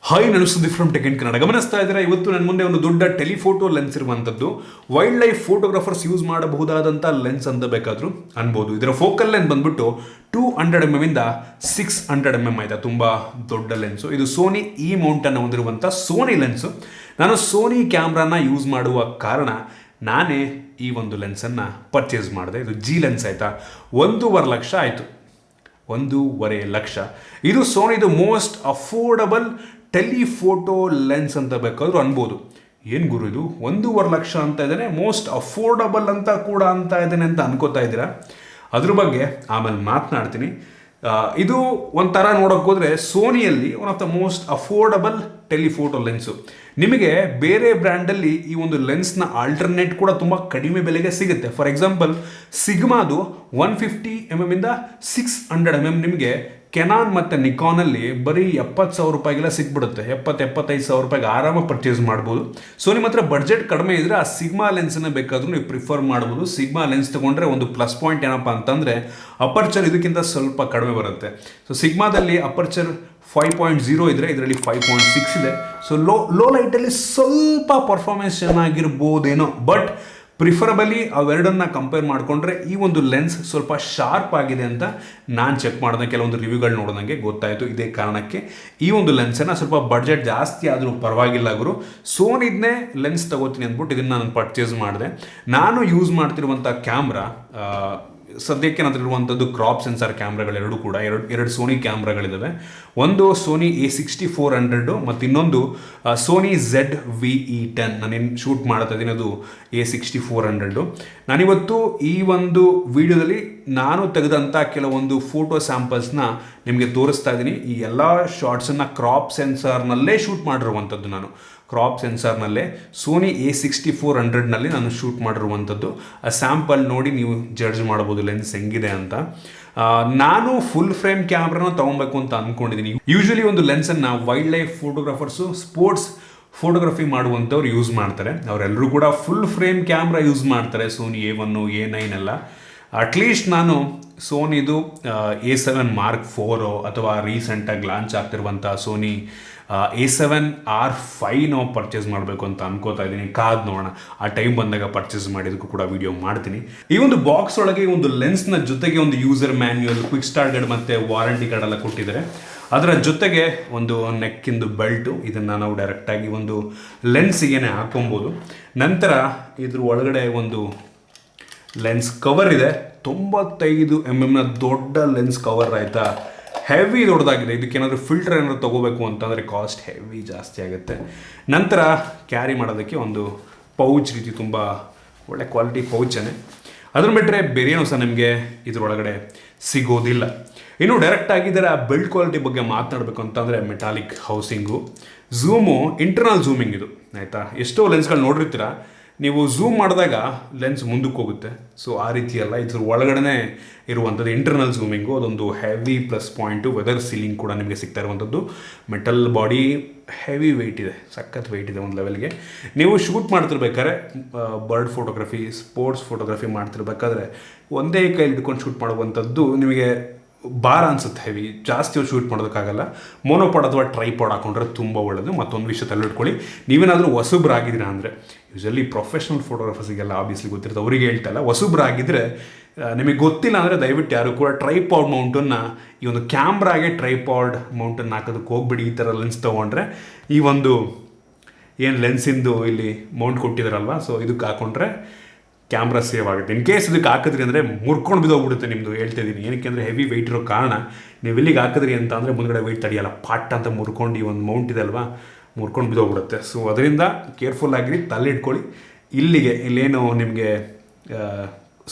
Hi ನಾನು Sudeep from tech in Kannada. ಗಮನಿಸ್ತಾ ಇದ್ದಾರೆ, ಇವತ್ತು ನನ್ನ ಮುಂದೆ ಒಂದು ದೊಡ್ಡ ಟೆಲಿಫೋಟೋ ಲೆನ್ಸ್ ಇರುವಂಥದ್ದು. ವೈಲ್ಡ್ ಲೈಫ್ ಫೋಟೋಗ್ರಾಫರ್ಸ್ ಯೂಸ್ ಮಾಡಬಹುದಾದಂಥ ಲೆನ್ಸ್ ಅಂತ ಬೇಕಾದರೂ ಅನ್ಬೋದು. ಇದರ ಫೋಕಲ್ ಲೆಂತ್ ಬಂದ್ಬಿಟ್ಟು 200mm ಇಂದ 600mm ಆಯ್ತಾ, ತುಂಬ ದೊಡ್ಡ ಲೆನ್ಸು. ಇದು ಸೋನಿ ಇ ಮೌಂಟನ್ನು ಹೊಂದಿರುವಂಥ ಸೋನಿ ಲೆನ್ಸು. ನಾನು ಸೋನಿ ಕ್ಯಾಮ್ರಾನ ಯೂಸ್ ಮಾಡುವ ಕಾರಣ ನಾನೇ ಈ ಒಂದು ಲೆನ್ಸನ್ನು ಪರ್ಚೇಸ್ ಮಾಡಿದೆ. ಇದು ಜಿ ಲೆನ್ಸ್ ಆಯಿತಾ, 1.5 ಲಕ್ಷ ಆಯಿತು. 1.5 ಲಕ್ಷ. ಇದು ಸೋನಿದು ಮೋಸ್ಟ್ ಅಫೋರ್ಡಬಲ್ ಟೆಲಿಫೋಟೋ ಲೆನ್ಸ್ ಅಂತ ಬೇಕಾದರೂ ಅನ್ಬೋದು. ಏನು ಗುರು ಇದು 1.5 ಲಕ್ಷ ಅಂತ ಇದ್ದಾನೆ, ಮೋಸ್ಟ್ ಅಫೋರ್ಡಬಲ್ ಅಂತ ಕೂಡ ಅಂತ ಇದ್ದಾನೆ ಅಂತ ಅನ್ಕೋತಾ ಇದ್ದೀರಾ. ಅದ್ರ ಬಗ್ಗೆ ಆಮೇಲೆ ಮಾತನಾಡ್ತೀನಿ. ಇದು ಒಂಥರ ನೋಡೋಕೆ ಹೋದರೆ ಸೋನಿಯಲ್ಲಿ one of the most affordable telephoto lens. ನಿಮಗೆ ಬೇರೆ ಬ್ರ್ಯಾಂಡಲ್ಲಿ ಈ ಒಂದು ಲೆನ್ಸ್ನ ಆಲ್ಟರ್ನೇಟ್ ಕೂಡ ತುಂಬ ಕಡಿಮೆ ಬೆಲೆಗೆ ಸಿಗುತ್ತೆ. ಫಾರ್ ಎಕ್ಸಾಂಪಲ್ ಸಿಗ್ಮಾದು 150mm ಇಂದ 600mm ನಿಮಗೆ ಕೆನಾನ್ ಮತ್ತು ನಿಕಾನಲ್ಲಿ ಬರೀ 70,000 ರೂಪಾಯಿಗೆಲ್ಲ ಸಿಕ್ಬಿಡುತ್ತೆ. 70-75,000 ರೂಪಾಯಿಗೆ ಆರಾಮಾಗಿ ಪರ್ಚೇಸ್ ಮಾಡ್ಬೋದು. ಸೊ ನಿಮ್ಮ ಹತ್ರ ಬಡ್ಜೆಟ್ ಕಡಿಮೆ ಇದ್ದರೆ ಆ ಸಿಗ್ಮಾ ಲೆನ್ಸನ್ನ ಬೇಕಾದರೂ ನೀವು ಪ್ರಿಫರ್ ಮಾಡ್ಬೋದು. ಸಿಗ್ಮಾ ಲೆನ್ಸ್ ತೊಗೊಂಡ್ರೆ ಒಂದು ಪ್ಲಸ್ ಪಾಯಿಂಟ್ ಏನಪ್ಪ ಅಂತಂದರೆ ಅಪರ್ಚರ್ ಇದಕ್ಕಿಂತ ಸ್ವಲ್ಪ ಕಡಿಮೆ ಬರುತ್ತೆ. ಸೊ ಸಿಗ್ಮಾದಲ್ಲಿ ಅಪರ್ಚರ್ 5.0 ಇದ್ದರೆ ಇದರಲ್ಲಿ 5.6 ಇದೆ. ಸೊ ಲೋ ಲೈಟಲ್ಲಿ ಸ್ವಲ್ಪ ಪರ್ಫಾರ್ಮೆನ್ಸ್ ಚೆನ್ನಾಗಿರ್ಬೋದೇನೋ, ಬಟ್ ಪ್ರಿಫರಬಲಿ ಅವೆರಡನ್ನ ಕಂಪೇರ್ ಮಾಡಿಕೊಂಡ್ರೆ ಈ ಒಂದು ಲೆನ್ಸ್ ಸ್ವಲ್ಪ ಶಾರ್ಪ್ ಆಗಿದೆ ಅಂತ ನಾನು ಚೆಕ್ ಮಾಡಿದೆ. ಕೆಲವೊಂದು ರಿವ್ಯೂಗಳು ನೋಡಿದಂಗೆ ಗೊತ್ತಾಯಿತು. ಇದೇ ಕಾರಣಕ್ಕೆ ಈ ಒಂದು ಲೆನ್ಸನ್ನು ಸ್ವಲ್ಪ ಬಡ್ಜೆಟ್ ಜಾಸ್ತಿ ಆದರೂ ಪರವಾಗಿಲ್ಲ ಗುರು, ಸೋನಿದ್ನೇ ಲೆನ್ಸ್ ತಗೋತೀನಿ ಅಂದ್ಬಿಟ್ಟು ಇದನ್ನು ನಾನು ಪರ್ಚೇಸ್ ಮಾಡಿದೆ. ನಾನು ಯೂಸ್ ಮಾಡ್ತಿರುವಂಥ ಕ್ಯಾಮ್ರಾ ಸದ್ಯಕ್ಕೆ ನನ್ನಲ್ಲಿರುವಂಥದ್ದು ಕ್ರಾಪ್ ಸೆನ್ಸಾರ್ ಕ್ಯಾಮ್ರಾಗಳೆರಡು ಕೂಡ ಎರಡು ಸೋನಿ ಕ್ಯಾಮ್ರಾಗಳಿದ್ದಾವೆ. ಒಂದು ಸೋನಿ A6400 ಮತ್ತು ಇನ್ನೊಂದು ಸೋನಿ ZV-E10. ನಾನೇನು ಶೂಟ್ ಮಾಡ್ತಾ ಇದ್ದೀನಿ ಅದು A6400. ನಾನಿವತ್ತು ಈ ಒಂದು ವಿಡಿಯೋದಲ್ಲಿ ನಾನು ತೆಗೆದಂಥ ಕೆಲವೊಂದು ಫೋಟೋ ಸ್ಯಾಂಪಲ್ಸ್ನ ನಿಮಗೆ ತೋರಿಸ್ತಾ ಇದ್ದೀನಿ. ಈ ಎಲ್ಲ ಶಾರ್ಟ್ಸನ್ನು ಕ್ರಾಪ್ ಸೆನ್ಸಾರ್ನಲ್ಲೇ ಶೂಟ್ ಮಾಡಿರುವಂಥದ್ದು. ನಾನು ಕ್ರಾಪ್ ಸೆನ್ಸಾರ್ನಲ್ಲೇ ಸೋನಿ A6400ನಲ್ಲಿ ನಾನು ಶೂಟ್ ಮಾಡಿರುವಂಥದ್ದು. ಆ ಸ್ಯಾಂಪಲ್ ನೋಡಿ ನೀವು ಜಡ್ಜ್ ಮಾಡ್ಬೋದು ಲೆನ್ಸ್ ಹೆಂಗಿದೆ ಅಂತ. ನಾನು ಫುಲ್ ಫ್ರೇಮ್ ಕ್ಯಾಮ್ರಾನ ತೊಗೊಬೇಕು ಅಂತ ಅಂದ್ಕೊಂಡಿದ್ದೀನಿ. ಯೂಶ್ವಲಿ ಒಂದು ಲೆನ್ಸನ್ನು wildlife photographers, sports photography ಮಾಡುವಂಥವ್ರು ಯೂಸ್ ಮಾಡ್ತಾರೆ. ಅವರೆಲ್ಲರೂ ಕೂಡ ಫುಲ್ ಫ್ರೇಮ್ ಕ್ಯಾಮ್ರಾ ಯೂಸ್ ಮಾಡ್ತಾರೆ, ಸೋನಿ A1, A9 ಎಲ್ಲ. ಅಟ್ಲೀಸ್ಟ್ ನಾನು ಸೋನಿದು A7 Mark IV ಅಥವಾ ರೀಸೆಂಟಾಗಿ ಲಾಂಚ್ ಆಗ್ತಿರುವಂಥ ಸೋನಿ A7R5 ಪರ್ಚೇಸ್ ಮಾಡಬೇಕು ಅಂತ ಅನ್ಕೋತಾ ಇದ್ದೀನಿ. ಕಾದ್ ನೋಡೋಣ, ಆ ಟೈಮ್ ಬಂದಾಗ ಪರ್ಚೇಸ್ ಮಾಡಿದಕ್ಕೂ ಕೂಡ ವಿಡಿಯೋ ಮಾಡ್ತೀನಿ. ಈ ಒಂದು ಬಾಕ್ಸ್ ಒಳಗೆ ಒಂದು ಲೆನ್ಸ್ನ ಜೊತೆಗೆ ಒಂದು user manual, quick start guide ಮತ್ತು ವಾರಂಟಿ ಕಾರ್ಡ್ ಎಲ್ಲ ಕೊಟ್ಟಿದ್ದಾರೆ. ಅದರ ಜೊತೆಗೆ ಒಂದು ನೆಕ್ಕಿಂದು ಬೆಲ್ಟು, ಇದನ್ನು ನಾವು ಡೈರೆಕ್ಟಾಗಿ ಒಂದು ಲೆನ್ಸಿಗೆ ಹಾಕೊಬೋದು. ನಂತರ ಇದ್ರ ಒಳಗಡೆ ಒಂದು ಲೆನ್ಸ್ ಕವರ್ ಇದೆ. 95mm ದೊಡ್ಡ ಲೆನ್ಸ್ ಕವರ್ ಆಯಿತಾ, ಹೆವಿ ದೊಡ್ಡದಾಗಿದೆ. ಇದಕ್ಕೇನಾದರೂ ಫಿಲ್ಟರ್ ಏನಾದರೂ ತೊಗೋಬೇಕು ಅಂತಂದರೆ ಕಾಸ್ಟ್ ಹೆವಿ ಜಾಸ್ತಿ ಆಗುತ್ತೆ. ನಂತರ ಕ್ಯಾರಿ ಮಾಡೋದಕ್ಕೆ ಒಂದು ಪೌಚ್ ರೀತಿ ತುಂಬ ಒಳ್ಳೆ ಕ್ವಾಲಿಟಿ ಪೌಚನ್ನೇ. ಅದನ್ನು ಬಿಟ್ಟರೆ ಬೇರೇನೂ ಸಹ ನಿಮಗೆ ಇದರೊಳಗಡೆ ಸಿಗೋದಿಲ್ಲ. ಇನ್ನು ಡೈರೆಕ್ಟಾಗಿ ಇದರ ಬಿಲ್ಡ್ ಕ್ವಾಲಿಟಿ ಬಗ್ಗೆ ಮಾತನಾಡಬೇಕು ಅಂತಂದರೆ metallic housing, zoom, internal zooming ಇದು ಆಯಿತಾ. ಎಷ್ಟೋ ಲೆನ್ಸ್ಗಳು ನೋಡಿರ್ತೀರ, ನೀವು ಝೂಮ್ ಮಾಡಿದಾಗ ಲೆನ್ಸ್ ಮುಂದಕ್ಕೆ ಹೋಗುತ್ತೆ. ಸೊ ಆ ರೀತಿಯಲ್ಲ, ಇದ್ರ ಒಳಗಡೆ ಇರುವಂಥದ್ದು ಇಂಟರ್ನಲ್ ಝೂಮಿಂಗು. ಅದೊಂದು heavy plus point. Weather sealing ಕೂಡ ನಿಮಗೆ ಸಿಗ್ತಾ ಇರುವಂಥದ್ದು. ಮೆಟಲ್ ಬಾಡಿ, ಹೆವಿ ವೆಯ್ಟ್ ಇದೆ, ಸಖತ್ ವೆಯ್ಟ್ ಇದೆ ಒಂದು ಲೆವೆಲ್ಗೆ. ನೀವು ಶೂಟ್ ಮಾಡ್ತಿರ್ಬೇಕಾದ್ರೆ ಬರ್ಡ್ ಫೋಟೋಗ್ರಫಿ, ಸ್ಪೋರ್ಟ್ಸ್ ಫೋಟೋಗ್ರಫಿ ಮಾಡ್ತಿರ್ಬೇಕಾದ್ರೆ ಒಂದೇ ಕೈಲಿ ಹಿಡ್ಕೊಂಡು ಶೂಟ್ ಮಾಡುವಂಥದ್ದು ನಿಮಗೆ ಭಾರ ಅನಿಸುತ್ತೆ, ಹೆವಿ, ಜಾಸ್ತಿ ಶೂಟ್ ಮಾಡೋದಕ್ಕಾಗಲ್ಲ. ಮೋನೋಪಾಡ್ ಅಥವಾ ಟ್ರೈಪಾಡ್ ಹಾಕೊಂಡ್ರೆ ತುಂಬ ಒಳ್ಳೆಯದು. ಮತ್ತೊಂದು ವಿಷಯ ತಲೆಯಿಟ್ಕೊಳ್ಳಿ, ನೀವೇನಾದರೂ ಹೊಸಬ್ರಾಗಿದ್ದೀರಾ ಅಂದರೆ, ಯೂಶಲಿ ಪ್ರೊಫೆಷ್ನಲ್ ಫೋಟೋಗ್ರಾಫರ್ಸಿಗೆಲ್ಲ ಆಬ್ವಿಯಸ್ಲಿ ಗೊತ್ತಿರುತ್ತೆ, ಅವರಿಗೆ ಹೇಳ್ತಲ್ಲ. ಹೊಸಬ್ರಾಗಿದ್ದರೆ ನಿಮಗೆ ಗೊತ್ತಿಲ್ಲ ಅಂದರೆ ದಯವಿಟ್ಟು ಯಾರು ಕೂಡ ಟ್ರೈಪಾಡ್ ಮೌಂಟನ್ನು, ಈ ಒಂದು ಕ್ಯಾಮ್ರಾಗೆ ಟ್ರೈಪಾಡ್ ಮೌಂಟನ್ನು ಹಾಕೋದಕ್ಕೆ ಹೋಗ್ಬಿಡಿ. ಈ ಥರ ಲೆನ್ಸ್ ತೊಗೊಂಡ್ರೆ ಈ ಒಂದು ಏನು ಲೆನ್ಸಿಂದು ಇಲ್ಲಿ ಮೌಂಟ್ ಕೊಟ್ಟಿದ್ದಾರಲ್ವ, ಸೊ ಇದಕ್ಕೆ ಹಾಕೊಂಡ್ರೆ ಕ್ಯಾಮ್ರಾ ಸೇವ್ ಆಗುತ್ತೆ. ಇನ್ ಕೇಸ್ ಇದಕ್ಕೆ ಹಾಕಿದ್ರಿ ಅಂದರೆ ಮುರ್ಕೊಂಡು ಬಿದ್ದೋಗ್ಬಿಡುತ್ತೆ ನಿಮ್ಮದು. ಹೇಳ್ತಿದ್ದೀನಿ ಏನಕ್ಕೆ ಅಂದರೆ ಹೆವಿ ವೆಯ್ಟ್ ಇರೋ ಕಾರಣ. ನೀವು ಇಲ್ಲಿಗೆ ಹಾಕಿದ್ರಿ ಅಂತ ಅಂದರೆ ಮುಂದ್ಗಡೆ ವೆಯ್ಟ್ ತಡೆಯಲ್ಲ, ಪಾಟ್ ಅಂತ ಮುರ್ಕೊಂಡು ಈ ಒಂದು ಮೌಂಟ್ ಇದೆ ಅಲ್ವಾ, ಮುರ್ಕೊಂಡು ಬಿದ್ದೋಗ್ಬಿಡುತ್ತೆ. ಸೊ ಅದರಿಂದ ಕೇರ್ಫುಲ್ ಆಗಿರಿ, ತಲೆ ಇಟ್ಕೊಳ್ಳಿ. ಇಲ್ಲೇನು ನಿಮಗೆ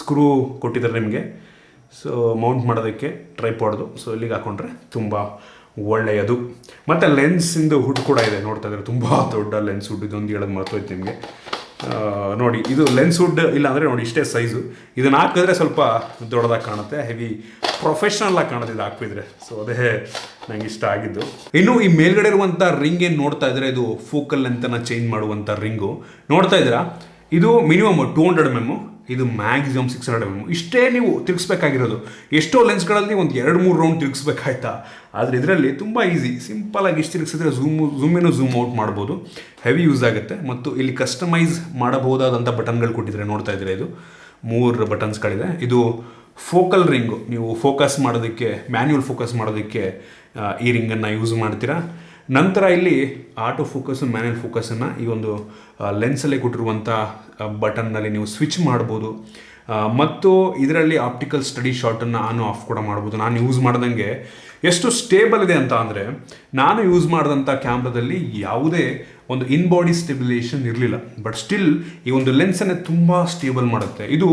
ಸ್ಕ್ರೂ ಕೊಟ್ಟಿದ್ದಾರೆ ನಿಮಗೆ, ಸೊ ಮೌಂಟ್ ಮಾಡೋದಕ್ಕೆ ಟ್ರೈಪಾಡ್ದು. ಸೊ ಇಲ್ಲಿಗೆ ಹಾಕೊಂಡ್ರೆ ತುಂಬ ಒಳ್ಳೆಯದು. ಮತ್ತು ಲೆನ್ಸಿಂದು ಹುಡ್ ಕೂಡ ಇದೆ, ನೋಡ್ತಾ ಇದ್ದಾರೆ, ತುಂಬ ದೊಡ್ಡ ಲೆನ್ಸ್ ಹುಡ್. ಇದೊಂದು ಹೇಳೋದು ಮರ್ತೋಯ್ತು ನಿಮಗೆ. ನೋಡಿ, ಇದು ಲೆನ್ಸ್ ಹುಡ್ ಇಲ್ಲ ಅಂದರೆ ನೋಡಿ ಇಷ್ಟೇ ಸೈಜು. ಇದನ್ನು ಹಾಕಿದ್ರೆ ಸ್ವಲ್ಪ ದೊಡ್ಡದಾಗಿ ಕಾಣುತ್ತೆ, ಹೆವಿ ಪ್ರೊಫೆಷ್ನಲ್ ಆಗಿ ಕಾಣುತ್ತೆ ಇದು ಹಾಕಿದ್ರೆ. ಸೊ ಅದೇ ನಂಗೆ ಇಷ್ಟ ಆಗಿದ್ದು. ಇನ್ನು ಈ ಮೇಲ್ಗಡೆ ಇರುವಂಥ ರಿಂಗ್ ಏನು ನೋಡ್ತಾ ಇದ್ರೆ, ಇದು ಫೋಕಲ್ ಲೆಂತನ್ನು ಚೇಂಜ್ ಮಾಡುವಂಥ ರಿಂಗು ನೋಡ್ತಾ ಇದ್ದೀರಾ. ಇದು ಮಿನಿಮಮ್ 200mm, ಇದು ಮ್ಯಾಕ್ಸಿಮಮ್ 600mm. ಇಷ್ಟೇ ನೀವು ತಿರುಗಿಸ್ಬೇಕಾಗಿರೋದು. ಎಷ್ಟೋ ಲೆನ್ಸ್ಗಳಲ್ಲಿ ಒಂದು 2-3 ರೌಂಡ್ ತಿರುಗಿಸ್ಬೇಕಾಯ್ತಾ, ಆದರೆ ಇದರಲ್ಲಿ ತುಂಬ ಈಸಿ, ಸಿಂಪಲಾಗಿ ಇಷ್ಟು ತಿರುಗಿಸಿದ್ರೆ ಝೂಮ್ ಔಟ್ ಮಾಡ್ಬೋದು. ಹೆವಿ ಯೂಸ್ ಆಗುತ್ತೆ. ಮತ್ತು ಇಲ್ಲಿ ಕಸ್ಟಮೈಸ್ ಮಾಡಬಹುದಾದಂಥ ಬಟನ್ಗಳು ಕೊಟ್ಟಿದ್ದಾರೆ, ನೋಡ್ತಾ ಇದ್ದಾರೆ. ಇದು 3 ಬಟನ್ಸ್ಗಳಿದೆ. ಇದು ಫೋಕಲ್ ರಿಂಗು, ನೀವು ಫೋಕಸ್ ಮಾಡೋದಕ್ಕೆ, ಮ್ಯಾನ್ಯುವಲ್ ಫೋಕಸ್ ಮಾಡೋದಕ್ಕೆ ಈ ರಿಂಗನ್ನು ಯೂಸ್ ಮಾಡ್ತೀರಾ. ನಂತರ ಇಲ್ಲಿ ಆಟೋ ಫೋಕಸ್, ಮ್ಯಾನ್ಯುವಲ್ ಫೋಕಸನ್ನು ಈ ಒಂದು ಲೆನ್ಸಲ್ಲೇ ಕೊಟ್ಟಿರುವಂಥ ಬಟನ್ನಲ್ಲಿ ನೀವು ಸ್ವಿಚ್ ಮಾಡ್ಬೋದು. ಮತ್ತು ಇದರಲ್ಲಿ ಆಪ್ಟಿಕಲ್ ಸ್ಟಡಿ ಶಾಟನ್ನು ಆನ್ ಆಫ್ ಕೂಡ ಮಾಡ್ಬೋದು. ನಾನು ಯೂಸ್ ಮಾಡ್ದಂಗೆ ಎಷ್ಟು ಸ್ಟೇಬಲ್ ಇದೆ ಅಂತ ಅಂದರೆ, ನಾನು ಯೂಸ್ ಮಾಡಿದಂಥ ಕ್ಯಾಮ್ರಾದಲ್ಲಿ ಯಾವುದೇ ಒಂದು ಇನ್ ಬಾಡಿ ಸ್ಟೆಬಿಲೇಷನ್ ಇರಲಿಲ್ಲ. ಬಟ್ ಸ್ಟಿಲ್ ಈ ಒಂದು ಲೆನ್ಸನ್ನೇ ತುಂಬ ಸ್ಟೇಬಲ್ ಮಾಡುತ್ತೆ. ಇದು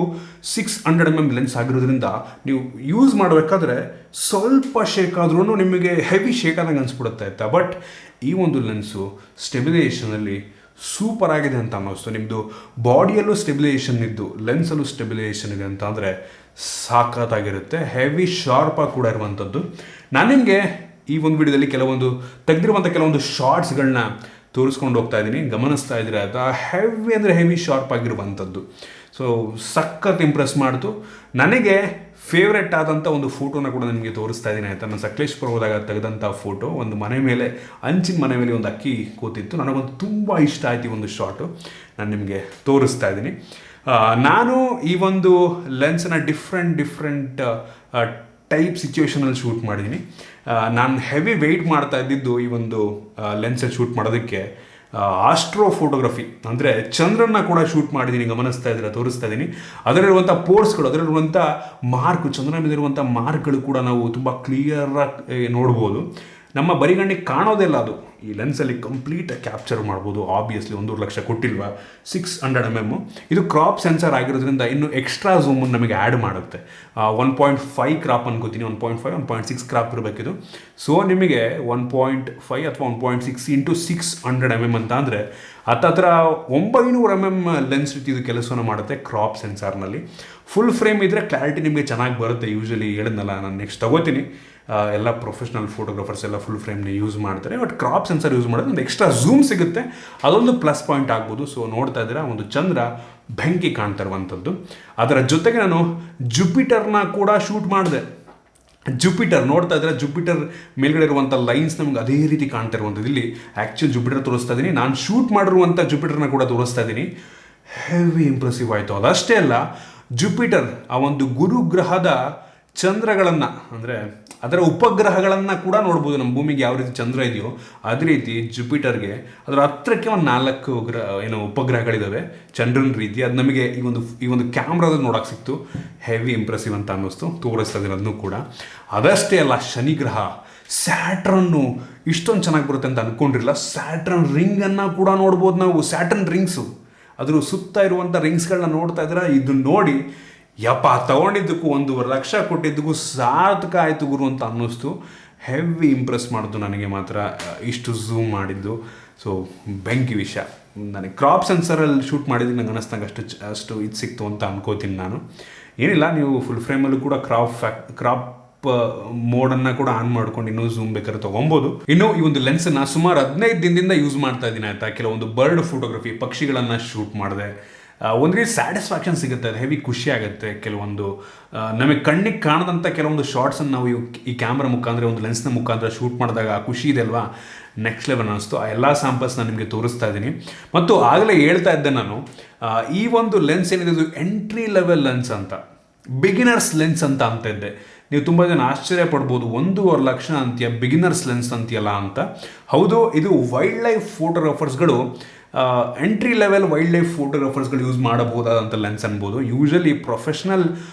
600 mm ಲೆನ್ಸ್ ಆಗಿರೋದ್ರಿಂದ ನೀವು ಯೂಸ್ ಮಾಡಬೇಕಾದ್ರೆ ಸ್ವಲ್ಪ ಶೇಕ್ ಆದ್ರೂ ನಿಮಗೆ ಹೆವಿ ಶೇಕ್ ಆದಂಗೆ ಅನಿಸ್ಬಿಡುತ್ತೆ ಆಯಿತಾ. ಬಟ್ ಈ ಒಂದು ಲೆನ್ಸು ಸ್ಟೆಬಿಲೇಷನಲ್ಲಿ ಸೂಪರ್ ಆಗಿದೆ ಅಂತ ಅನ್ನಿಸ್ತು. ನಿಮ್ಮದು ಬಾಡಿಯಲ್ಲೂ ಸ್ಟೆಬಿಲೇಷನ್ ಇದ್ದು ಲೆನ್ಸಲ್ಲೂ ಸ್ಟೆಬಿಲೇಷನ್ ಇದೆ ಅಂತ ಅಂದರೆ ಸಾಕತ್ತಾಗಿರುತ್ತೆ. ಹೆವಿ ಶಾರ್ಪಾಗಿ ಕೂಡ ಇರುವಂಥದ್ದು. ನಾನು ನಿಮಗೆ ಈ ಒಂದು ವಿಡಿಯೋದಲ್ಲಿ ತೆಗೆದಿರುವಂಥ ಕೆಲವೊಂದು ಶಾರ್ಟ್ಸ್ಗಳನ್ನ ತೋರಿಸ್ಕೊಂಡು ಹೋಗ್ತಾ ಇದ್ದೀನಿ, ಗಮನಿಸ್ತಾ ಇದ್ದೀರಾ ಆಯಿತಾ. ಹೆವಿ ಅಂದರೆ ಹೆವಿ ಶಾರ್ಪ್ ಆಗಿರುವಂಥದ್ದು. ಸೊ ಸಖತ್ ಇಂಪ್ರೆಸ್ ಮಾಡ್ತು. ನನಗೆ ಫೇವ್ರೆಟ್ ಆದಂಥ ಒಂದು ಫೋಟೋನ ಕೂಡ ನಿಮಗೆ ತೋರಿಸ್ತಾ ಇದ್ದೀನಿ ಆಯಿತಾ. ನಾನು ಸಕಲೇಶ್ಪುರ ಹೋದಾಗ ತೆಗೆದಂಥ ಫೋಟೋ, ಒಂದು ಮನೆ ಮೇಲೆ, ಅಂಚಿನ ಮನೆ ಮೇಲೆ ಒಂದು ಅಕ್ಕಿ ಕೂತಿತ್ತು. ನನಗೊಂದು ತುಂಬ ಇಷ್ಟ ಆಯ್ತು ಈ ಒಂದು ಶಾಟು, ನಾನು ನಿಮಗೆ ತೋರಿಸ್ತಾ ಇದ್ದೀನಿ. ನಾನು ಈ ಒಂದು ಲೆನ್ಸನ್ನ ಡಿಫ್ರೆಂಟ್ ಟೈಪ್ ಸಿಚುವೇಷನಲ್ಲಿ ಶೂಟ್ ಮಾಡಿದ್ದೀನಿ. ನಾನು ಹೆವಿ ವೆಯ್ಟ್ ಮಾಡ್ತಾ ಇದ್ದಿದ್ದು ಈ ಒಂದು ಲೆನ್ಸಲ್ಲಿ ಶೂಟ್ ಮಾಡೋದಕ್ಕೆ ಆಸ್ಟ್ರೋ ಫೋಟೋಗ್ರಫಿ, ಅಂದರೆ ಚಂದ್ರನ್ನ ಕೂಡ ಶೂಟ್ ಮಾಡಿದ್ದೀನಿ, ಗಮನಿಸ್ತಾ ಇದ್ದೀರಾ, ತೋರಿಸ್ತಾ ಇದ್ದೀನಿ. ಅದರಲ್ಲಿರುವಂಥ ಪೋರ್ಸ್ಗಳು, ಅದರಲ್ಲಿರುವಂಥ ಮಾರ್ಕ್, ಚಂದ್ರನ ಮೇಲಿರುವಂಥ ಮಾರ್ಕ್ಗಳು ಕೂಡ ನಾವು ತುಂಬ ಕ್ಲಿಯರಾಗಿ ನೋಡ್ಬೋದು. ನಮ್ಮ ಬರಿಗಣ್ಣಿಗೆ ಕಾಣೋದಿಲ್ಲ, ಅದು ಈ ಲೆನ್ಸಲ್ಲಿ ಕಂಪ್ಲೀಟ್ ಕ್ಯಾಪ್ಚರ್ ಮಾಡ್ಬೋದು. ಆಬ್ವಿಯಸ್ಲಿ 1.5 ಲಕ್ಷ ಕೊಟ್ಟಿಲ್ವಾ, 600 mm. ಇದು ಕ್ರಾಪ್ ಸೆನ್ಸರ್ ಆಗಿರೋದ್ರಿಂದ ಇನ್ನೂ ಎಕ್ಸ್ಟ್ರಾ ಝೂಮನ್ನು ನಮಗೆ ಆ್ಯಡ್ ಮಾಡುತ್ತೆ. 1.5 ಕ್ರಾಪ್ ಅನ್ಕೋತೀನಿ, 1.5 1.6 ಕ್ರಾಪ್ ಇರಬೇಕಿದು. ಸೊ ನಿಮಗೆ 1.5 ಅಥವಾ 1.6 × 600 mm ಅಂತ ಅಂದರೆ ಹತ್ತಿರ 900 mm ಲೆನ್ಸ್ ರೀತಿ ಇದು ಕೆಲಸವನ್ನು ಮಾಡುತ್ತೆ ಕ್ರಾಪ್ ಸೆನ್ಸಾರ್ನಲ್ಲಿ. ಫುಲ್ ಫ್ರೇಮ್ ಇದ್ದರೆ ಕ್ಲಾರಿಟಿ ನಿಮಗೆ ಚೆನ್ನಾಗಿ ಬರುತ್ತೆ. ಯೂಶಲಿ ಹೇಳಿದ್ನಲ್ಲ, ನಾನು ನೆಕ್ಸ್ಟ್ ತಗೋತೀನಿ. ಎಲ್ಲ ಪ್ರೊಫೆಷ್ನಲ್ ಫೋಟೋಗ್ರಾಫರ್ಸ್ ಎಲ್ಲ ಫುಲ್ ಫ್ರೇಮ್ನ ಯೂಸ್ ಮಾಡ್ತಾರೆ. ಬಟ್ ಕ್ರಾಪ್ ಸೆನ್ಸರ್ ಯೂಸ್ ಮಾಡೋದು ಒಂದು ಎಕ್ಸ್ಟ್ರಾ ಝೂಮ್ ಸಿಗುತ್ತೆ, ಅದೊಂದು ಪ್ಲಸ್ ಪಾಯಿಂಟ್ ಆಗ್ಬೋದು. ಸೊ ನೋಡ್ತಾ ಇದ್ದೀರಾ, ಒಂದು ಚಂದ್ರ ಬೆಂಕಿ ಕಾಣ್ತಾ ಇರುವಂಥದ್ದು. ಅದರ ಜೊತೆಗೆ ನಾನು ಜುಪಿಟರ್ನ ಕೂಡ ಶೂಟ್ ಮಾಡಿದೆ. ಜುಪಿಟರ್ ನೋಡ್ತಾ ಇದ್ರೆ, ಜುಪಿಟರ್ ಮೇಲ್ಗಡೆ ಇರುವಂಥ ಲೈನ್ಸ್ ನಮ್ಗೆ ಅದೇ ರೀತಿ ಕಾಣ್ತಾ ಇರುವಂಥದ್ದು. ಇಲ್ಲಿ ಆ್ಯಕ್ಚುಲ್ ಜುಪಿಟರ್ ತೋರಿಸ್ತಾ ಇದ್ದೀನಿ, ನಾನು ಶೂಟ್ ಮಾಡಿರುವಂಥ ಜುಪಿಟರ್ನ ಕೂಡ ತೋರಿಸ್ತಾ ಇದ್ದೀನಿ. ಹೆವಿ ಇಂಪ್ರೆಸಿವ್ ಆಯಿತು. ಅದಷ್ಟೇ ಅಲ್ಲ, ಜುಪಿಟರ್ ಆ ಒಂದು ಗುರುಗ್ರಹದ ಚಂದ್ರಗಳನ್ನು, ಅಂದರೆ ಅದರ ಉಪಗ್ರಹಗಳನ್ನು ಕೂಡ ನೋಡ್ಬೋದು. ನಮ್ಮ ಭೂಮಿಗೆ ಯಾವ ರೀತಿ ಚಂದ್ರ ಇದೆಯೋ ಅದೇ ರೀತಿ ಜುಪಿಟರ್ಗೆ ಅದರ ಹತ್ತಿರಕ್ಕೆ ಒಂದು 4 ಉಪಗ್ರಹಗಳಿದ್ದಾವೆ ಚಂದ್ರನ ರೀತಿ. ಅದು ನಮಗೆ ಈ ಒಂದು ಕ್ಯಾಮ್ರಾದಲ್ಲಿ ನೋಡೋಕೆ ಸಿಕ್ತು. ಹೆವಿ ಇಂಪ್ರೆಸಿವ್ ಅಂತ ಅನ್ನಿಸ್ತು, ತೋರಿಸ್ತಾ ಇದ್ದೀನಿ ಅದನ್ನು ಕೂಡ. ಅದಷ್ಟೇ ಅಲ್ಲ, ಶನಿ ಗ್ರಹ ಸ್ಯಾಟ್ರನ್ನು ಇಷ್ಟೊಂದು ಚೆನ್ನಾಗಿ ಬರುತ್ತೆ ಅಂತ ಅಂದ್ಕೊಂಡಿರಲಿಲ್ಲ. ಸ್ಯಾಟ್ರನ್ ರಿಂಗನ್ನು ಕೂಡ ನೋಡ್ಬೋದು ನಾವು. ಸ್ಯಾಟ್ರನ್ ರಿಂಗ್ಸು, ಅದ್ರ ಸುತ್ತ ಇರುವಂಥ ರಿಂಗ್ಸ್ಗಳನ್ನ ನೋಡ್ತಾ ಇದ್ರೆ, ಇದು ನೋಡಿ ಯಪ್ಪ, ತೊಗೊಂಡಿದ್ದಕ್ಕೂ 1.5 ಲಕ್ಷ ಕೊಟ್ಟಿದ್ದಕ್ಕೂ ಸಾರ್ಥಕ ಆಯಿತು ಗುರು ಅಂತ ಅನ್ನಿಸ್ತು. ಹೆವಿ ಇಂಪ್ರೆಸ್ ಮಾಡಿದ್ದು ನನಗೆ ಮಾತ್ರ ಇಷ್ಟು ಝೂಮ್ ಮಾಡಿದ್ದು. ಸೊ ಬೆಂಕಿ ವಿಷಯ. ನನಗೆ ಕ್ರಾಪ್ ಸೆನ್ಸರಲ್ಲಿ ಶೂಟ್ ಮಾಡಿದ್ದು ನಂಗೆ ಅನ್ನಿಸ್ದಂಗೆ ಅಷ್ಟು ಇದು ಸಿಕ್ತು ಅಂತ ಅನ್ಕೋತೀನಿ ನಾನು. ಏನಿಲ್ಲ, ನೀವು ಫುಲ್ ಫ್ರೇಮಲ್ಲೂ ಕೂಡ ಕ್ರಾಪ್ ಮೋಡನ್ನು ಕೂಡ ಆನ್ ಮಾಡ್ಕೊಂಡು ಇನ್ನೂ ಝೂಮ್ ಬೇಕಾದ್ರೆ ತೊಗೊಬೋದು. ಇನ್ನು ಈ ಒಂದು ಲೆನ್ಸನ್ನು ಸುಮಾರು 15 ದಿನದಿಂದ ಯೂಸ್ ಮಾಡ್ತಾ ಇದ್ದೀನಿ ಆಯಿತಾ. ಕೆಲವೊಂದು ಬರ್ಡ್ ಫೋಟೋಗ್ರಫಿ, ಪಕ್ಷಿಗಳನ್ನು ಶೂಟ್ ಮಾಡಿದೆ. ಒಂದು ರೀತಿ ಸ್ಯಾಟಿಸ್ಫ್ಯಾಕ್ಷನ್ ಸಿಗುತ್ತೆ, ಅದು ಹೆವಿ ಖುಷಿ ಆಗುತ್ತೆ. ಕೆಲವೊಂದು ನಮಗೆ ಕಣ್ಣಿಗೆ ಕಾಣದಂಥ ಕೆಲವೊಂದು ಶಾರ್ಟ್ಸನ್ನು ನಾವು ಈ ಕ್ಯಾಮ್ರಾ ಮುಖಾಂತರ, ಒಂದು ಲೆನ್ಸ್ನ ಮುಖಾಂತರ ಶೂಟ್ ಮಾಡಿದಾಗ ಆ ಖುಷಿ ಇದೆ ಅಲ್ವಾ, ನೆಕ್ಸ್ಟ್ ಲೆವೆಲ್ ಅನ್ನಿಸ್ತು. ಆ ಎಲ್ಲ ಸ್ಯಾಂಪಲ್ಸ್ ನಾನು ನಿಮಗೆ ತೋರಿಸ್ತಾ ಇದ್ದೀನಿ. ಮತ್ತು ಆಗಲೇ ಹೇಳ್ತಾ ಇದ್ದೆ ನಾನು, ಈ ಒಂದು ಲೆನ್ಸ್ ಏನಿದೆ ಇದು ಎಂಟ್ರಿ ಲೆವೆಲ್ ಲೆನ್ಸ್ ಅಂತ, ಬಿಗಿನರ್ಸ್ ಲೆನ್ಸ್ ಅಂತ ಇದ್ದೆ. ನೀವು ತುಂಬ ಜನ ಆಶ್ಚರ್ಯ ಪಡ್ಬೋದು, 1.5 ಲಕ್ಷ ಅಂತೀಯ, ಬಿಗಿನರ್ಸ್ ಲೆನ್ಸ್ ಅಂತೀಯಲ್ಲ ಅಂತ. ಹೌದು, ಇದು ವೈಲ್ಡ್ ಲೈಫ್ ಫೋಟೋಗ್ರಾಫರ್ಸ್ಗಳು, ಎಂಟ್ರಿ ಲೆವೆಲ್ ವೈಲ್ಡ್ ಲೈಫ್ ಫೋಟೋಗ್ರಾಫರ್ಸ್ಗಳು ಯೂಸ್ ಮಾಡಬಹುದಾದಂಥ ಲೆನ್ಸ್ ಅನ್ಬೋದು. ಯೂಶಲಿ ಪ್ರೊಫೆಷ್ನಲ್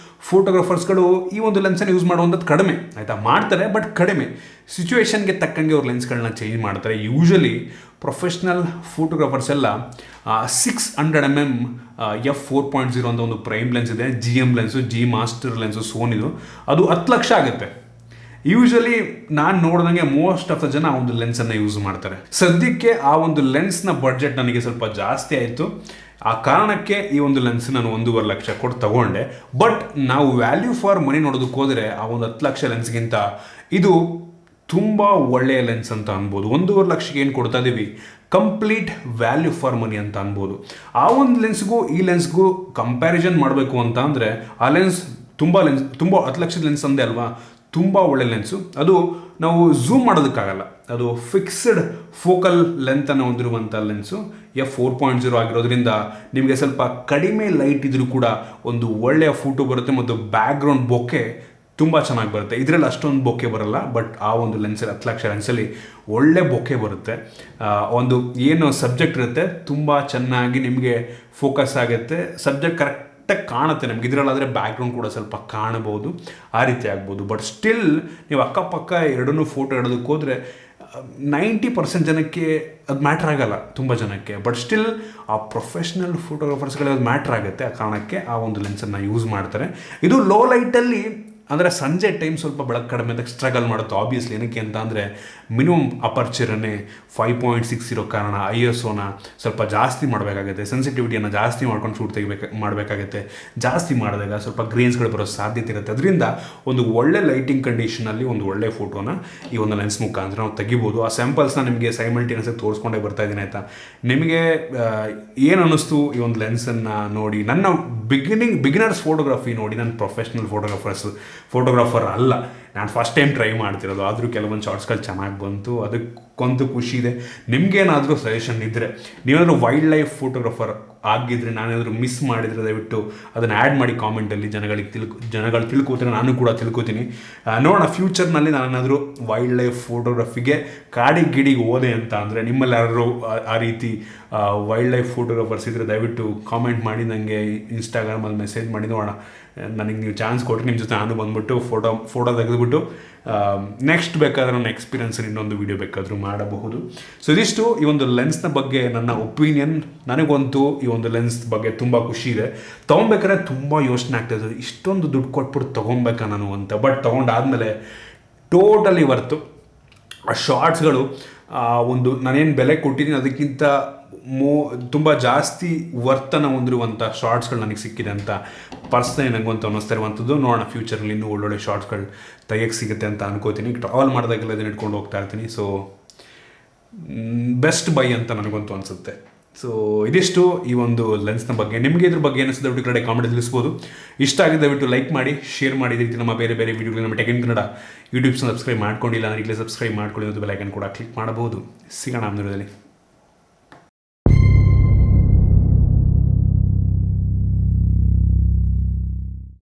ಫೋಟೋಗ್ರಾಫರ್ಸ್ಗಳು ಈ ಒಂದು ಲೆನ್ಸನ್ನು ಯೂಸ್ ಮಾಡುವಂಥದ್ದು ಕಡಿಮೆ ಆಯಿತಾ, ಮಾಡ್ತಾರೆ ಬಟ್ ಕಡಿಮೆ. ಸಿಚುವೇಶನ್ಗೆ ತಕ್ಕಂಗೆ ಅವ್ರ ಲೆನ್ಸ್ಗಳನ್ನ ಚೇಂಜ್ ಮಾಡ್ತಾರೆ. ಯೂಶಲಿ ಪ್ರೊಫೆಷ್ನಲ್ ಫೋಟೋಗ್ರಾಫರ್ಸ್ ಎಲ್ಲ 600 mm f4.0 ಅಂತ ಒಂದು ಪ್ರೈಮ್ ಲೆನ್ಸ್ ಇದೆ, GM lens, G master lens ಸೋನಿದು, ಅದು 10 ಲಕ್ಷ ಆಗುತ್ತೆ. ಯೂಶಲಿ ನಾನು ನೋಡಿದಂಗೆ ಮೋಸ್ಟ್ ಆಫ್ ದ ಜನ ಆ ಒಂದು ಲೆನ್ಸನ್ನು ಯೂಸ್ ಮಾಡ್ತಾರೆ. ಸದ್ಯಕ್ಕೆ ಆ ಒಂದು ಲೆನ್ಸ್ನ ಬಡ್ಜೆಟ್ ನನಗೆ ಸ್ವಲ್ಪ ಜಾಸ್ತಿ ಆಯಿತು. ಆ ಕಾರಣಕ್ಕೆ ಈ ಒಂದು ಲೆನ್ಸ್ ನಾನು 1.5 ಲಕ್ಷ ಕೊಟ್ಟು ತಗೊಂಡೆ. ಬಟ್ ನಾವು ವ್ಯಾಲ್ಯೂ ಫಾರ್ ಮನಿ ನೋಡೋದಕ್ಕೆ ಹೋದರೆ ಆ ಒಂದು 10 ಲಕ್ಷ ಲೆನ್ಸ್ಗಿಂತ ಇದು ತುಂಬ ಒಳ್ಳೆಯ ಲೆನ್ಸ್ ಅಂತ ಅನ್ಬೋದು. 1.5 ಲಕ್ಷಕ್ಕೆ ಏನು ಕೊಡ್ತಾ ಇದ್ದೀವಿ, ಕಂಪ್ಲೀಟ್ ವ್ಯಾಲ್ಯೂ ಫಾರ್ ಮನಿ ಅಂತ ಅನ್ಬೋದು. ಆ ಒಂದು ಲೆನ್ಸ್ಗೂ ಈ ಲೆನ್ಸ್ಗೂ ಕಂಪ್ಯಾರಿಸನ್ ಮಾಡಬೇಕು ಅಂತ ಅಂದರೆ, ಆ ಲೆನ್ಸ್ ತುಂಬ 10 ಲಕ್ಷದ ಲೆನ್ಸ್ ಅಂದೆ ಅಲ್ವಾ, ತುಂಬ ಒಳ್ಳೆ ಲೆನ್ಸು. ಅದು ನಾವು ಝೂಮ್ ಮಾಡೋದಕ್ಕಾಗಲ್ಲ, ಅದು ಫಿಕ್ಸ್ಡ್ ಫೋಕಲ್ ಲೆಂತನ್ನು ಹೊಂದಿರುವಂಥ ಲೆನ್ಸು. F4.0 ಆಗಿರೋದ್ರಿಂದ ನಿಮಗೆ ಸ್ವಲ್ಪ ಕಡಿಮೆ ಲೈಟ್ ಇದ್ರೂ ಕೂಡ ಒಂದು ಒಳ್ಳೆಯ ಫೋಟೋ ಬರುತ್ತೆ ಮತ್ತು ಬ್ಯಾಕ್ಗ್ರೌಂಡ್ ಬೊಕ್ಕೆ ತುಂಬ ಚೆನ್ನಾಗಿ ಬರುತ್ತೆ. ಇದರಲ್ಲಿ ಅಷ್ಟೊಂದು ಬೊಕ್ಕೆ ಬರಲ್ಲ, ಬಟ್ ಆ ಒಂದು ಲೆನ್ಸಲ್ಲಿ 10 ಲಕ್ಷ ಲೆನ್ಸಲ್ಲಿ ಒಳ್ಳೆ ಬೊಕ್ಕೆ ಬರುತ್ತೆ. ಒಂದು ಏನು ಸಬ್ಜೆಕ್ಟ್ ಇರುತ್ತೆ ತುಂಬ ಚೆನ್ನಾಗಿ ನಿಮಗೆ ಫೋಕಸ್ ಆಗುತ್ತೆ, ಸಬ್ಜೆಕ್ಟ್ ಕರೆಕ್ಟಾಗಿ ಕಾಣುತ್ತೆ ನಮ್ಗೆ. ಇದರಲ್ಲಾದರೆ ಬ್ಯಾಕ್ಗ್ರೌಂಡ್ ಕೂಡ ಸ್ವಲ್ಪ ಕಾಣಬಹುದು, ಆ ರೀತಿ ಆಗ್ಬೋದು. ಬಟ್ ಸ್ಟಿಲ್ ನೀವು ಅಕ್ಕಪಕ್ಕ ಎರಡನ್ನೂ ಫೋಟೋ ಇಡೋದಕ್ಕೆ ಹೋದರೆ 90% ಜನಕ್ಕೆ ಅದು ಮ್ಯಾಟ್ರ್ ಆಗಲ್ಲ, ತುಂಬ ಜನಕ್ಕೆ. ಬಟ್ ಸ್ಟಿಲ್ ಆ ಪ್ರೊಫೆಷ್ನಲ್ ಫೋಟೋಗ್ರಾಫರ್ಸ್ಗಳಿಗೆ ಅದು ಮ್ಯಾಟ್ರ್ ಆಗುತ್ತೆ. ಆ ಕಾರಣಕ್ಕೆ ಆ ಒಂದು ಲೆನ್ಸನ್ನು ಯೂಸ್ ಮಾಡ್ತಾರೆ. ಇದು ಲೋ ಲೈಟಲ್ಲಿ ಅಂದರೆ ಸಂಜೆ ಟೈಮ್ ಸ್ವಲ್ಪ ಬೆಳಕು ಕಡಿಮೆ ಅಂತ ಸ್ಟ್ರಗಲ್ ಮಾಡುತ್ತೆ ಆಬ್ವಿಯಸ್ಲಿ. ಏನಕ್ಕೆ ಅಂತ ಅಂದರೆ ಮಿನಿಮಮ್ ಅಪರ್ಚರನ್ನೇ 5.6 ಇರೋ ಕಾರಣ ISOನ ಸ್ವಲ್ಪ ಜಾಸ್ತಿ ಮಾಡಬೇಕಾಗುತ್ತೆ, ಸೆನ್ಸಿಟಿವಿಟಿಯನ್ನು ಜಾಸ್ತಿ ಮಾಡ್ಕೊಂಡು ಶೂಟ್ ಮಾಡಬೇಕಾಗುತ್ತೆ. ಜಾಸ್ತಿ ಮಾಡಿದಾಗ ಸ್ವಲ್ಪ ಗ್ರೇನ್ಸ್ಗಳು ಬರೋ ಸಾಧ್ಯತೆ ಇರುತ್ತೆ. ಅದರಿಂದ ಒಂದು ಒಳ್ಳೆ ಲೈಟಿಂಗ್ ಕಂಡೀಷನಲ್ಲಿ ಒಂದು ಒಳ್ಳೆ ಫೋಟೋನ ಈ ಒಂದು ಲೆನ್ಸ್ ಮುಖಾಂತರ ನಾವು ತೆಗಿಬೋದು. ಆ ಸ್ಯಾಂಪಲ್ಸ್ನ ನಿಮಗೆ ಸೈಮಲ್ಟೇನಿಯಸ್ ಆಗಿ ತೋರಿಸ್ಕೊಂಡೇ ಬರ್ತಾ ಇದ್ದೀನಿ ಆಯಿತಾ. ನಿಮಗೆ ಏನು ಅನ್ನಿಸ್ತು ಈ ಒಂದು ಲೆನ್ಸನ್ನು ನೋಡಿ? ನನ್ನ ಬಿಗಿನರ್ಸ್ ಫೋಟೋಗ್ರಫಿ ನೋಡಿ, ನನ್ನ ಪ್ರೊಫೆಷ್ನಲ್ ಫೋಟೋಗ್ರಾಫರ್ ಅಲ್ಲ, ನಾನು ಫಸ್ಟ್ ಟೈಮ್ ಟ್ರೈ ಮಾಡ್ತಿರೋದು. ಆದರೂ ಕೆಲವೊಂದು ಶಾರ್ಟ್ಸ್ಗಳು ಚೆನ್ನಾಗಿ ಬಂತು, ಅದಕ್ಕೊಂದು ಖುಷಿ ಇದೆ. ನಿಮಗೇನಾದರೂ ಸಜೆಷನ್ ಇದ್ದರೆ, ನೀವೇನಾದರೂ ವೈಲ್ಡ್ ಲೈಫ್ ಫೋಟೋಗ್ರಾಫರ್ ಆಗಿದ್ದರೆ, ನಾನೇನಾದರೂ ಮಿಸ್ ಮಾಡಿದರೆ ದಯವಿಟ್ಟು ಅದನ್ನು ಆ್ಯಡ್ ಮಾಡಿ ಕಾಮೆಂಟಲ್ಲಿ. ಜನಗಳು ತಿಳ್ಕೊತಾರೆ, ನಾನು ಕೂಡ ತಿಳ್ಕೊತೀನಿ. ನೋಡೋಣ ಫ್ಯೂಚರ್ನಲ್ಲಿ ನಾನೇನಾದರೂ ವೈಲ್ಡ್ ಲೈಫ್ ಫೋಟೋಗ್ರಫಿಗೆ ಕಾಡಿಗೆ ಹೋದೆ ಅಂತ ಅಂದರೆ, ನಿಮ್ಮಲ್ಲಿ ಯಾರು ಆ ರೀತಿ ವೈಲ್ಡ್ ಲೈಫ್ ಫೋಟೋಗ್ರಾಫರ್ಸ್ ಇದ್ದರೆ ದಯವಿಟ್ಟು ಕಾಮೆಂಟ್ ಮಾಡಿ, ನನಗೆ ಇನ್ಸ್ಟಾಗ್ರಾಮಲ್ಲಿ ಮೆಸೇಜ್ ಮಾಡಿ. ನೋಡೋಣ, ನನಗೆ ನೀವು ಚಾನ್ಸ್ ಕೊಟ್ಟರೆ ನಿಮ್ಮ ಜೊತೆ ನಾನು ಬಂದುಬಿಟ್ಟು ಫೋಟೋ ತೆಗೆದುಬಿಟ್ಟು ನೆಕ್ಸ್ಟ್ ಬೇಕಾದ್ರೆ ನನ್ನ ಎಕ್ಸ್ಪೀರಿಯನ್ಸ್ ಇನ್ನೊಂದು ವೀಡಿಯೋ ಬೇಕಾದರೂ ಮಾಡಬಹುದು. ಸೊ ಇದಿಷ್ಟು ಈ ಒಂದು ಲೆನ್ಸ್ನ ಬಗ್ಗೆ ನನ್ನ ಒಪಿನಿಯನ್. ನನಗಂತೂ ಈ ಒಂದು ಲೆನ್ಸ್ ಬಗ್ಗೆ ತುಂಬ ಖುಷಿ ಇದೆ. ತೊಗೊಬೇಕಾದ್ರೆ ತುಂಬ ಯೋಚನೆ ಆಗ್ತಾಯಿದೆ, ಇಷ್ಟೊಂದು ದುಡ್ಡು ಕೊಟ್ಬಿಟ್ಟು ತೊಗೊಬೇಕಾ ನಾನು ಅಂತ. ಬಟ್ ತೊಗೊಂಡಾದಮೇಲೆ ಟೋಟಲಿ ವರ್ತು. ಆ ಶಾರ್ಟ್ಸ್ಗಳು ಒಂದು ನಾನೇನು ಬೆಲೆ ಕೊಟ್ಟಿದ್ದೀನಿ ಅದಕ್ಕಿಂತ ತುಂಬ ಜಾಸ್ತಿ ವರ್ತನ ಹೊಂದಿರುವಂಥ ಶಾರ್ಟ್ಸ್ಗಳು ನನಗೆ ಸಿಕ್ಕಿದೆ ಅಂತ ಪರ್ಸ್ನಲಿ ನನಗಂತೂ ಅನ್ನಿಸ್ತಾ ಇರುವಂಥದ್ದು. ನೋಡೋಣ ಫ್ಯೂಚರಲ್ಲಿ ಇನ್ನೂ ಒಳ್ಳೊಳ್ಳೆ ಶಾರ್ಟ್ಸ್ಗಳು ತೆಗೆಯಕ್ಕೆ ಸಿಗುತ್ತೆ ಅಂತ ಅನ್ಕೋತೀನಿ. ಟ್ರಾವೆಲ್ ಮಾಡಿದಾಗೆಲ್ಲ ಇದನ್ನು ಇಟ್ಕೊಂಡು ಹೋಗ್ತಾ ಇರ್ತೀನಿ. ಸೊ ಬೆಸ್ಟ್ ಬೈ ಅಂತ ನನಗಂತೂ ಅನಿಸುತ್ತೆ. ಸೊ ಇದಿಷ್ಟು ಈ ಒಂದು ಲೆನ್ಸ್ನ ಬಗ್ಗೆ. ನಿಮಗೆ ಇದ್ರ ಬಗ್ಗೆ ಏನಿಸ್ತದೆ ದಯವಿಟ್ಟು ಕಡೆ ಕಾಮೆಂಟ್ ತಿಳಿಸ್ಬೋದು. ಇಷ್ಟ ಆಗಿದೆ ದಯವಿಟ್ಟು ಲೈಕ್ ಮಾಡಿ, ಶೇರ್ ಮಾಡಿ. ರೀತಿ ನಮ್ಮ ಬೇರೆ ವಿಡಿಯೋಗಳು ನಮ್ಮ tech in Kannada YouTube subscribe ಮಾಡ್ಕೊಂಡಿಲ್ಲ ಅಂದರೆ ಈಗಲೇ ಸಬ್ಸ್ಕ್ರೈಬ್ ಮಾಡ್ಕೊಳ್ಳಿ, ಮತ್ತು ಬೆಲ್ ಐಕನ್ ಕೂಡ ಕ್ಲಿಕ್ ಮಾಡಬಹುದು. ಸಿಗೋಣ ಮುಂದಿನದಲ್ಲಿ.